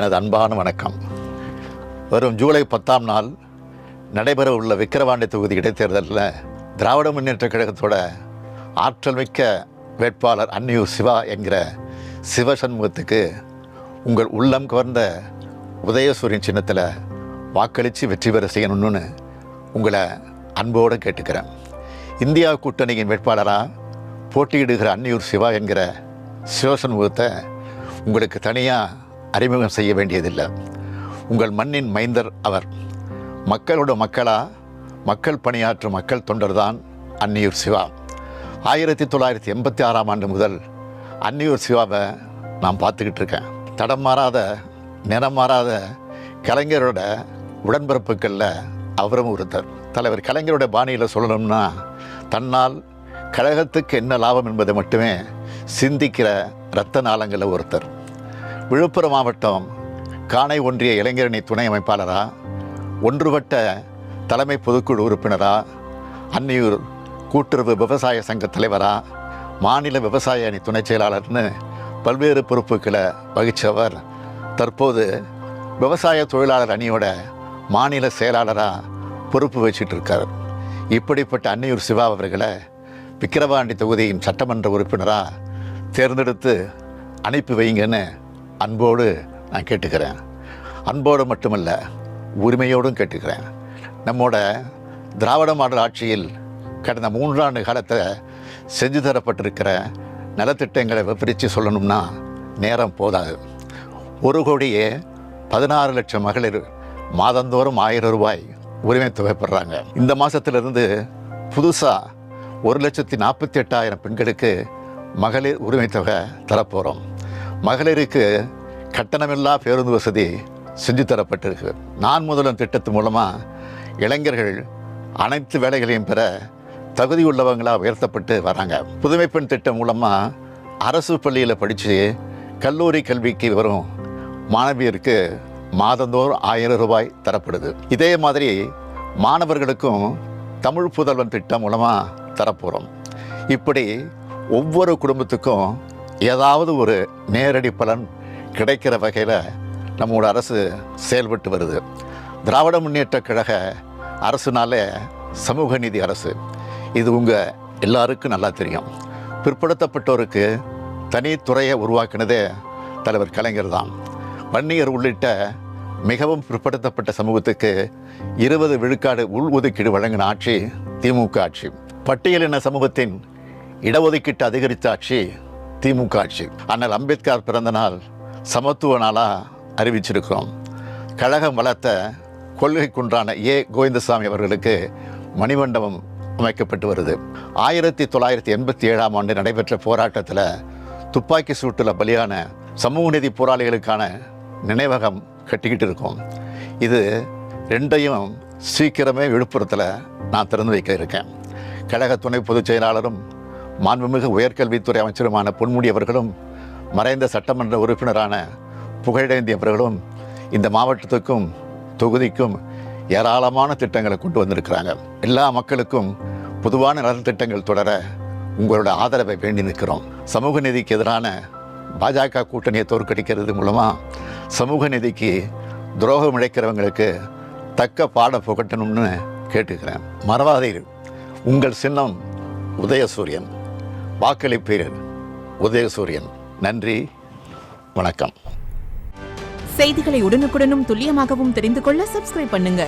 எனது அன்பான வணக்கம். வரும் ஜூலை 10ஆம் நாள் நடைபெற உள்ள விக்கிரவாண்டி தொகுதி இடைத்தேர்தலில் திராவிட முன்னேற்ற கழகத்தோட ஆற்றல் மிக்க வேட்பாளர் அன்னியூர் சிவா என்கிற சிவசண்முகத்துக்கு உங்கள் உள்ளம் கவர்ந்த உதயசூரியன் சின்னத்தில் வாக்களித்து வெற்றி பெற செய்யணும்னு உங்களை அன்போடு கேட்டுக்கிறேன். இந்தியா கூட்டணியின் வேட்பாளராக போட்டியிடுகிற அன்னியூர் சிவா என்கிற சிவசண்முகத்தை உங்களுக்கு தனியாக அறிமுகம் செய்ய வேண்டியதில்லை. உங்கள் மண்ணின் மைந்தர் அவர். மக்களோட மக்களாக மக்கள் பணியாற்றும் மக்கள் தொண்டர் தான் அன்னியூர் சிவா. 1986ஆம் ஆண்டு முதல் அன்னியூர் சிவாவை நான் பார்த்துக்கிட்டு இருக்கேன். தடம் மாறாத நிறம் மாறாத கலைஞரோட உடன்பிறப்புகளில் அவரும் ஒருத்தர். தலைவர் கலைஞரோட பாணியில் சொல்லணும்னா தன்னால் கழகத்துக்கு என்ன லாபம் என்பதை மட்டுமே சிந்திக்கிற இரத்த நாளங்களில் ஒருத்தர். விழுப்புரம் மாவட்டம் காணை ஒன்றிய இளைஞரணி துணை அமைப்பாளராக, ஒன்றுபட்ட தலைமை பொதுக்குழு உறுப்பினராக, அன்னியூர் கூட்டுறவு விவசாய சங்க தலைவராக, மாநில விவசாய அணி துணை செயலாளர்னு பல்வேறு பொறுப்புகளை வகித்தவர் தற்போது விவசாய தொழிலாளர் அணியோட மாநில செயலாளராக பொறுப்பு வச்சுட்டு இருக்கார். இப்படிப்பட்ட அன்னியூர் சிவா அவர்களை விக்கிரவாண்டி தொகுதியின் சட்டமன்ற உறுப்பினராக தேர்ந்தெடுத்து அனுப்பி வைங்கன்னு அன்போடு நான் கேட்டுக்கிறேன். அன்போடு மட்டுமல்ல, உரிமையோடும் கேட்டுக்கிறேன். நம்மோட திராவிட மாடல் ஆட்சியில் கடந்த 3 ஆண்டு காலத்தை செஞ்சு தரப்பட்டிருக்கிற நலத்திட்டங்களை விவரித்து சொல்லணும்னா நேரம் போதாது. 1,16,00,000 மகளிர் மாதந்தோறும் 1000 ரூபாய் உரிமை தொகை பெறுறாங்க. இந்த மாதத்திலிருந்து புதுசாக 1,48,000 பெண்களுக்கு மகளிர் உரிமை தொகை தரப்போகிறோம். மகளிருக்கு கட்டணமில்லா பேருந்து வசதி செஞ்சு தரப்பட்டிருக்கு. நான் முதல்வன் திட்டத்து மூலமாக இளைஞர்கள் அனைத்து வேலைகளையும் பெற தகுதி உள்ளவங்களாக உயர்த்தப்பட்டு வராங்க. புதுமை பெண் திட்டம் மூலமாக அரசு பள்ளியில் படித்து கல்லூரி கல்விக்கு வரும் மாணவியருக்கு மாதந்தோறும் 1000 ரூபாய் தரப்படுது. இதே மாதிரி மாணவர்களுக்கும் தமிழ் புதல்வன் திட்டம் மூலமாக தரப்போகிறோம். இப்படி ஒவ்வொரு குடும்பத்துக்கும் ஏதாவது ஒரு நேரடி பலன் கிடைக்கிற வகையில் நம்மளோட அரசு செயல்பட்டு வருது. திராவிட முன்னேற்ற கழக அரசுனாலே சமூக நீதி அரசு. இது உங்கள் எல்லாருக்கும் நல்லா தெரியும். பிற்படுத்தப்பட்டோருக்கு தனித்துறையை உருவாக்கினதே தலைவர் கலைஞர் தான். வன்னியர் உள்ளிட்ட மிகவும் பிற்படுத்தப்பட்ட சமூகத்துக்கு 20 விழுக்காடு உள்ஒதுக்கீடு வழங்கின ஆட்சி திமுக ஆட்சி. பட்டியலின சமூகத்தின் இடஒதுக்கீட்டு அதிகரித்த ஆட்சி திமுக ஆட்சி. அண்ணல் அம்பேத்கர் பிறந்த நாள் சமத்துவ நாளாக அறிவிச்சிருக்கிறோம். கழகம் வளர்த்த கொள்கை குன்றான கோவிந்தசாமி அவர்களுக்கு மணிமண்டபம் அமைக்கப்பட்டு வருது. 1987ஆம் ஆண்டு நடைபெற்ற போராட்டத்தில் துப்பாக்கி சூட்டில் பலியான சமூக நீதி போராளிகளுக்கான நினைவகம் கட்டிக்கிட்டு இருக்கோம். இது ரெண்டையும் சீக்கிரமே விழுப்புரத்தில் நான் திறந்து வைக்க இருக்கேன். கழக துணை பொதுச் செயலாளரும் மாண்புமிகு உயர்கல்வித்துறை அமைச்சருமான பொன்முடி அவர்களும் மறைந்த சட்டமன்ற உறுப்பினரான புகழேந்தி அவர்களும் இந்த மாவட்டத்துக்கும் தொகுதிக்கும் ஏராளமான திட்டங்களை கொண்டு வந்திருக்கிறாங்க. எல்லா மக்களுக்கும் பொதுவான நலத்திட்டங்கள் தொடர உங்களோட ஆதரவை வேண்டி நிற்கிறோம். சமூக நீதிக்கு எதிரான பாஜக கூட்டணியை தோற்கடிக்கிறது மூலமாக சமூக நீதிக்கு துரோகம் இழைக்கிறவங்களுக்கு தக்க பாடம் புகட்டணும்னு கேட்டுக்கிறேன். மறவாதீர்கள், உங்கள் சின்னம் உதயசூரியன். வாக்களிப்பீர்கள் உதயசூரியன். நன்றி, வணக்கம். செய்திகளை உடனுக்குடனும் துல்லியமாகவும் தெரிந்து கொள்ள சப்ஸ்கிரைப் பண்ணுங்க.